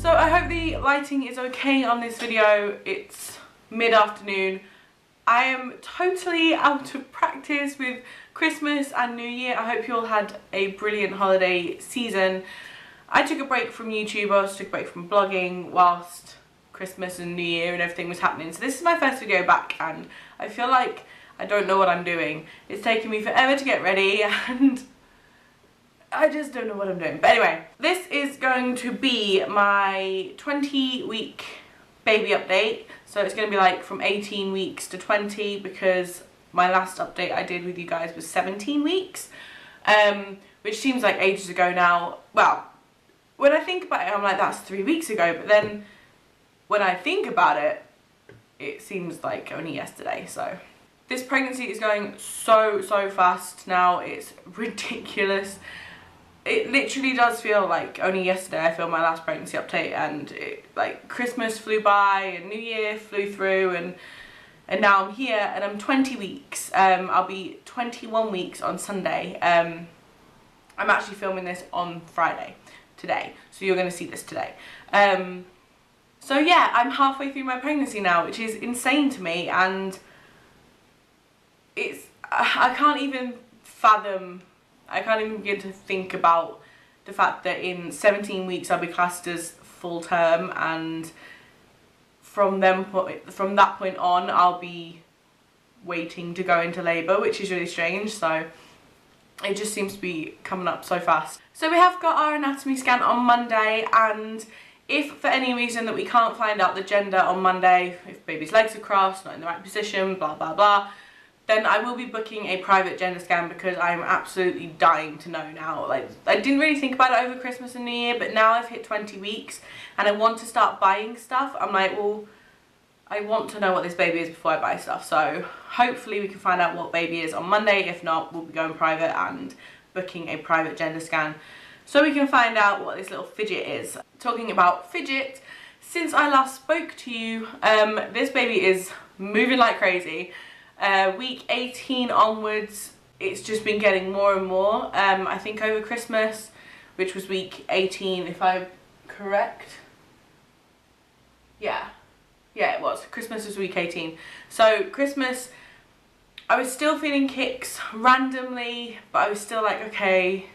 So I hope the lighting is okay on this video. It's mid-afternoon. I am totally out of practice with Christmas and New Year. I hope you all had a brilliant holiday season. I took a break from YouTube, I also took a break from blogging whilst Christmas and New Year and everything was happening. So this is my first video back and I feel like I don't know what I'm doing. It's taken me forever to get ready and I just don't know what I'm doing. But anyway, this is going to be my 20-week baby update. So it's going to be like from 18 weeks to 20 because my last update I did with you guys was 17 weeks. Which seems like ages ago now. Well, when I think about it, I'm like, that's 3 weeks ago. But then when I think about it, it seems like only yesterday. So this pregnancy is going so fast now. It's ridiculous. It literally does feel like only yesterday I filmed my last pregnancy update, and like Christmas flew by and New Year flew through, and now I'm here and I'm 20 weeks. I'll be 21 weeks on Sunday. I'm actually filming this on Friday, today, so you're going to see this today. So yeah, I'm halfway through my pregnancy now, which is insane to me, and I can't even fathom, I can't even begin to think about the fact that in 17 weeks I'll be classed as full term, and from that point on I'll be waiting to go into labour, which is really strange. So it just seems to be coming up so fast. So we have got our anatomy scan on Monday, and if for any reason that we can't find out the gender on Monday, if baby's legs are crossed, not in the right position, blah blah blah, then I will be booking a private gender scan because I'm absolutely dying to know now. Like, I didn't really think about it over Christmas and New Year, but now I've hit 20 weeks and I want to start buying stuff. I'm like, well, I want to know what this baby is before I buy stuff. So hopefully we can find out what baby is on Monday. If not, we'll be going private and booking a private gender scan so we can find out what this little fidget is. Talking about fidget, since I last spoke to you, this baby is moving like crazy. Week 18 onwards, it's just been getting more and more. I think over Christmas, which was week 18 if I'm correct. Yeah, it was. Christmas was week 18. So Christmas, I was still feeling kicks randomly, but I was still like, okay,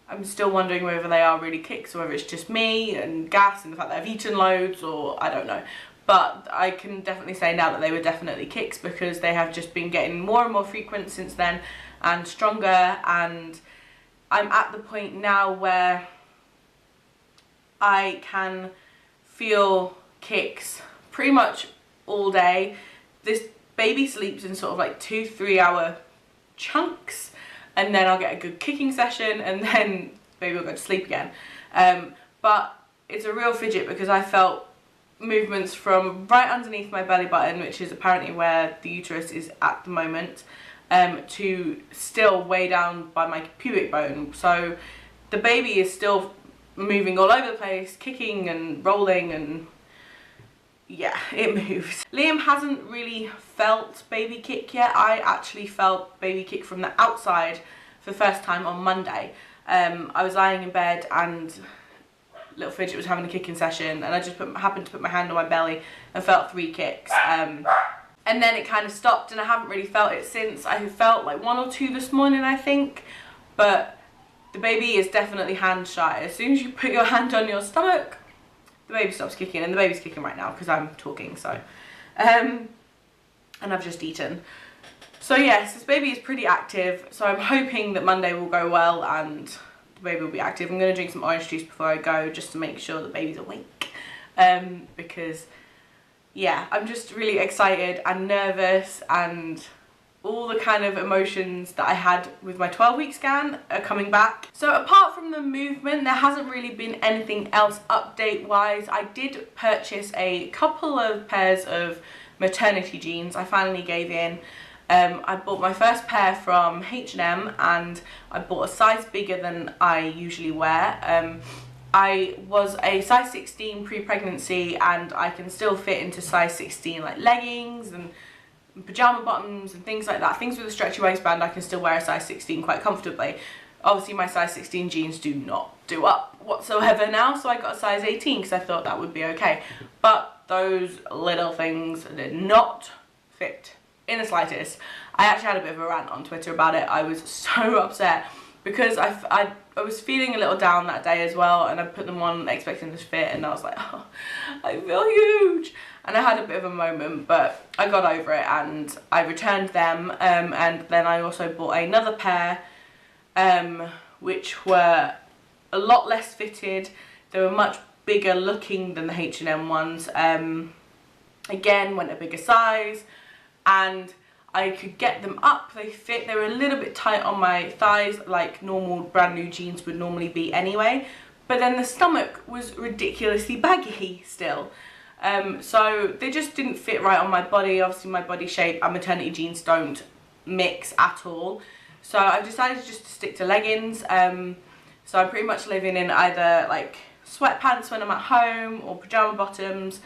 I'm still wondering whether they are really kicks or whether it's just me and gas and the fact that I've eaten loads, or I don't know. But I can definitely say now that they were definitely kicks because they have just been getting more and more frequent since then and stronger, and I'm at the point now where I can feel kicks pretty much all day. This baby sleeps in sort of like 2-3 hour chunks, and then I'll get a good kicking session and then baby will go to sleep again. But it's a real fidget because I felt movements from right underneath my belly button, which is apparently where the uterus is at the moment, to still way down by my pubic bone. So the baby is still moving all over the place, kicking and rolling, and yeah, it moves. Liam hasn't really felt baby kick yet. I actually felt baby kick from the outside for the first time on Monday. I was lying in bed and little fidget was having a kicking session, and I just happened to put my hand on my belly and felt 3 kicks, and then it kind of stopped, and I haven't really felt it since. I felt like 1 or 2 this morning, I think, but the baby is definitely hand shy. As soon as you put your hand on your stomach, the baby stops kicking, and the baby's kicking right now because I'm talking. So and I've just eaten. So yes, this baby is pretty active, so I'm hoping that Monday will go well and the baby will be active. I'm going to drink some orange juice before I go just to make sure the baby's awake, because yeah, I'm just really excited and nervous, and all the kind of emotions that I had with my 12-week scan are coming back. So apart from the movement, there hasn't really been anything else update wise. I did purchase a couple of pairs of maternity jeans. I finally gave in. I bought my first pair from H&M and I bought a size bigger than I usually wear. I was a size 16 pre-pregnancy and I can still fit into size 16 like leggings and pyjama bottoms and things like that. Things with a stretchy waistband, I can still wear a size 16 quite comfortably. Obviously my size 16 jeans do not do up whatsoever now, so I got a size 18 because I thought that would be okay. But those little things did not fit in the slightest. I actually had a bit of a rant on Twitter about it. I was so upset because I was feeling a little down that day as well, and I put them on expecting to fit, and I was like, oh, I feel huge. And I had a bit of a moment, but I got over it and I returned them, and then I also bought another pair which were a lot less fitted. They were much bigger looking than the H&M ones. Again, went a bigger size, and I could get them up, they fit. They were a little bit tight on my thighs, like normal brand new jeans would normally be anyway, but then the stomach was ridiculously baggy still. So they just didn't fit right on my body. Obviously my body shape and maternity jeans don't mix at all. So I've decided just to stick to leggings. So I'm pretty much living in either like sweatpants when I'm at home, or pyjama bottoms,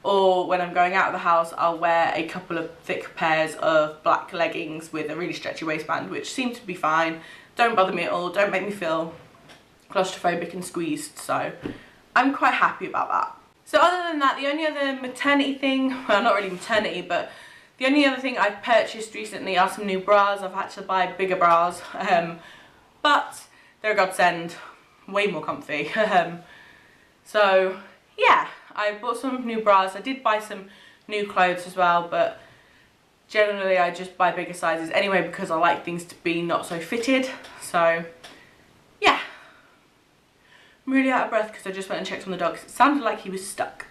or when I'm going out of the house I'll wear a couple of thick pairs of black leggings with a really stretchy waistband, which seem to be fine. Don't bother me at all, don't make me feel claustrophobic and squeezed, so I'm quite happy about that. So other than that, the only other maternity thing, well not really maternity, but the only other thing I've purchased recently are some new bras. I've had to buy bigger bras, but they're a godsend, way more comfy. So yeah, I bought some new bras. I did buy some new clothes as well, but generally I just buy bigger sizes anyway because I like things to be not so fitted. So yeah, I'm really out of breath because I just went and checked on the dog. It sounded like he was stuck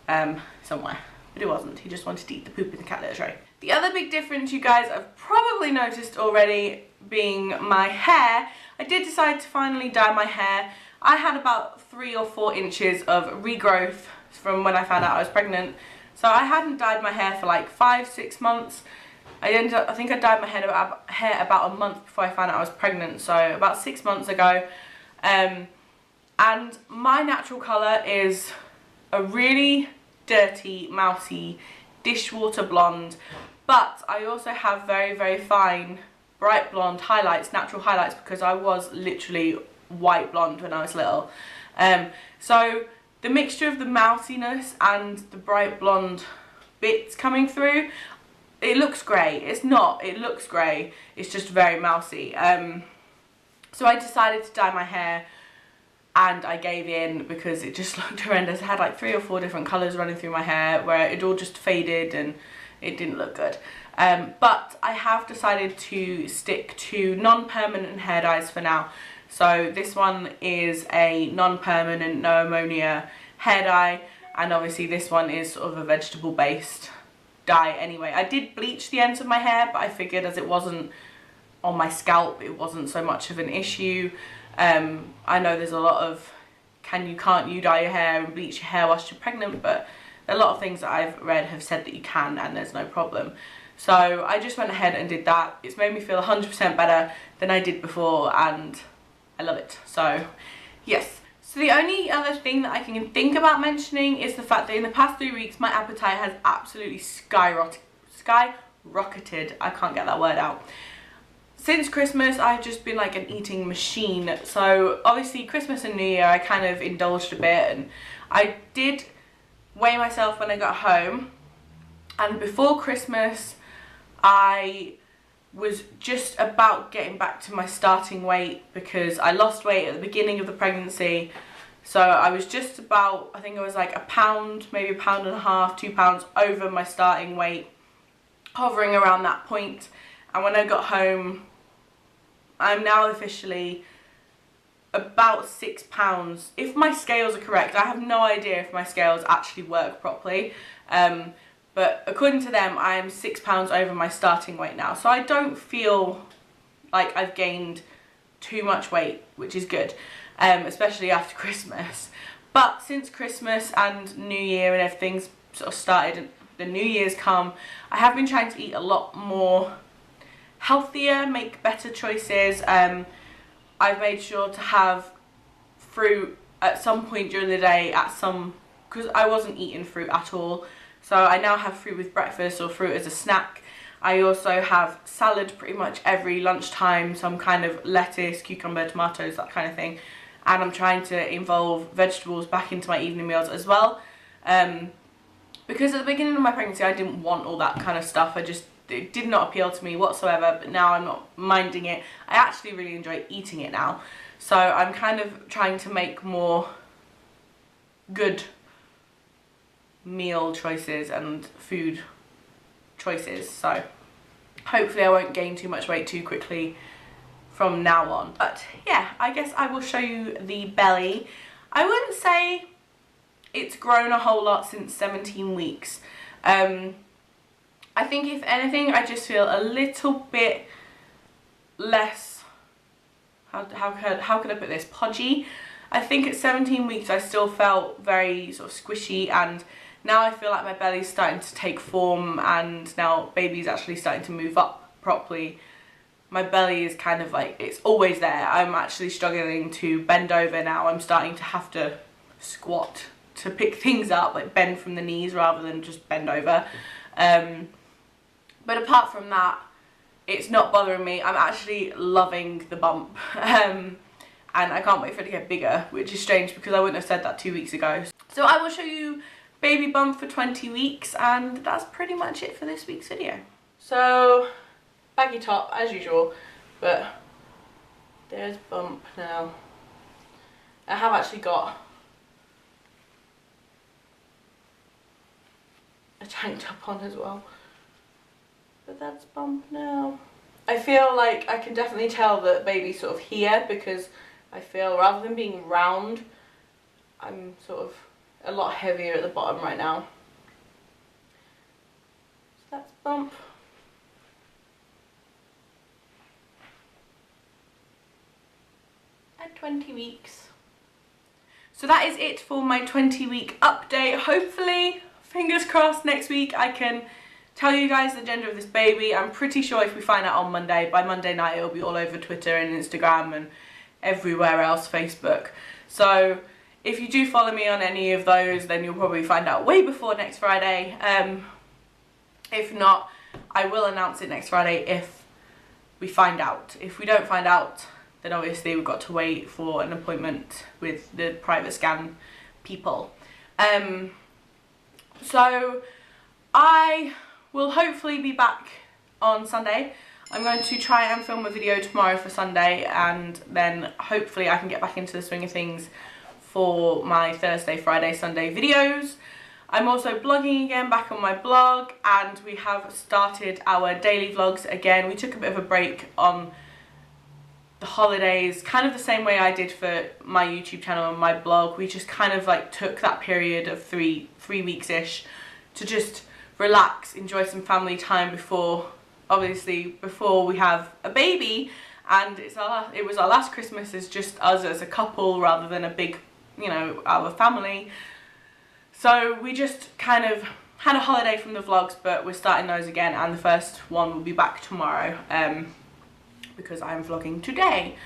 somewhere, but it wasn't. He just wanted to eat the poop in the cat litter tray. The other big difference you guys have probably noticed already being my hair. I did decide to finally dye my hair. I had about 3 or 4 inches of regrowth from when I found out I was pregnant. So I hadn't dyed my hair for like 5-6 months. I think I dyed my hair about a month before I found out I was pregnant, so about 6 months ago. And my natural colour is a really dirty, mousy, dishwater blonde, but I also have very, very fine, bright blonde highlights, natural highlights, because I was literally white blonde when I was little. So the mixture of the mousiness and the bright blonde bits coming through, it looks grey. It's not, it looks grey, it's just very mousy. So I decided to dye my hair, and I gave in because it just looked horrendous. I had like 3 or 4 different colours running through my hair where it all just faded and it didn't look good. But I have decided to stick to non-permanent hair dyes for now. So this one is a non-permanent, no ammonia hair dye, and obviously this one is sort of a vegetable based dye anyway. I did bleach the ends of my hair, but I figured as it wasn't on my scalp, it wasn't so much of an issue. I know there's a lot of can't you dye your hair and bleach your hair whilst you're pregnant, but a lot of things that I've read have said that you can and there's no problem. So I just went ahead and did that. It's made me feel 100% better than I did before, and I love it. So yes. So the only other thing that I can think about mentioning is the fact that in the past 3 weeks my appetite has absolutely skyrocketed. I can't get that word out. Since Christmas I've just been like an eating machine. So obviously Christmas and New Year I kind of indulged a bit, and I did weigh myself when I got home, and before Christmas I was just about getting back to my starting weight because I lost weight at the beginning of the pregnancy. So I was just about, I think it was like a pound, maybe a pound and a half, 2 pounds over my starting weight, hovering around that point. And when I got home, I'm now officially about 6 pounds. If my scales are correct, I have no idea if my scales actually work properly. But according to them, I am 6 pounds over my starting weight now. So I don't feel like I've gained too much weight, which is good, especially after Christmas. But since Christmas and New Year and everything's sort of started, and the New Year's come, I have been trying to eat a lot more healthier, make better choices. I've made sure to have fruit at some point during the day, because I wasn't eating fruit at all. So I now have fruit with breakfast or fruit as a snack. I also have salad pretty much every lunchtime, some kind of lettuce, cucumber, tomatoes, that kind of thing. And I'm trying to involve vegetables back into my evening meals as well. Because at the beginning of my pregnancy I didn't want all that kind of stuff. It did not appeal to me whatsoever, but now I'm not minding it. I actually really enjoy eating it now. So I'm kind of trying to make more good meal choices and food choices. So hopefully I won't gain too much weight too quickly from now on. But yeah, I guess I will show you the belly. I wouldn't say it's grown a whole lot since 17 weeks. I think if anything, I just feel a little bit less, how could I put this, podgy. I think at 17 weeks I still felt very sort of squishy, and now I feel like my belly's starting to take form, and now baby's actually starting to move up properly. My belly is kind of like, it's always there. I'm actually struggling to bend over now. I'm starting to have to squat to pick things up, like bend from the knees rather than just bend over. But apart from that, it's not bothering me. I'm actually loving the bump. And I can't wait for it to get bigger, which is strange because I wouldn't have said that 2 weeks ago. So I will show you baby bump for 20 weeks, and that's pretty much it for this week's video. So, baggy top as usual, but there's bump now. I have actually got a tank top on as well. But that's bump now. I feel like I can definitely tell that baby's sort of here, because I feel rather than being round, I'm sort of a lot heavier at the bottom right now. So that's bump. At 20 weeks. So that is it for my 20-week update. Hopefully, fingers crossed, next week I can tell you guys the gender of this baby. I'm pretty sure if we find out on Monday, by Monday night it'll be all over Twitter and Instagram and everywhere else, Facebook. So if you do follow me on any of those, then you'll probably find out way before next Friday. If not, I will announce it next Friday if we find out. If we don't find out, then obviously we've got to wait for an appointment with the private scan people. So I will hopefully be back on Sunday. I'm going to try and film a video tomorrow for Sunday, and then hopefully I can get back into the swing of things for my Thursday, Friday, Sunday videos. I'm also blogging again, back on my blog, and we have started our daily vlogs again. We took a bit of a break on the holidays, kind of the same way I did for my YouTube channel and my blog. We just kind of like took that period of three weeks-ish to just relax, enjoy some family time before we have a baby. And it was our last Christmas as just us as a couple rather than a big, you know, our family. So we just kind of had a holiday from the vlogs, but we're starting those again, and the first one will be back tomorrow because I'm vlogging today.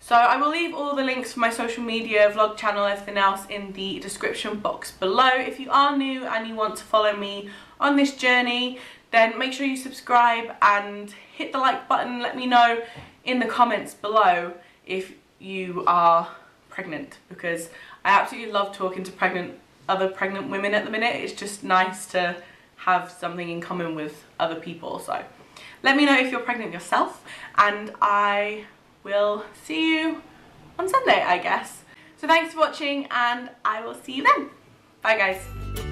So I will leave all the links for my social media, vlog channel, everything else in the description box below. If you are new and you want to follow me on this journey, then make sure you subscribe and hit the like button. Let me know in the comments below if you are pregnant, because I absolutely love talking to other pregnant women at the minute. It's just nice to have something in common with other people. So let me know if you're pregnant yourself, and I will see you on Sunday, I guess. So thanks for watching, and I will see you then. Bye guys.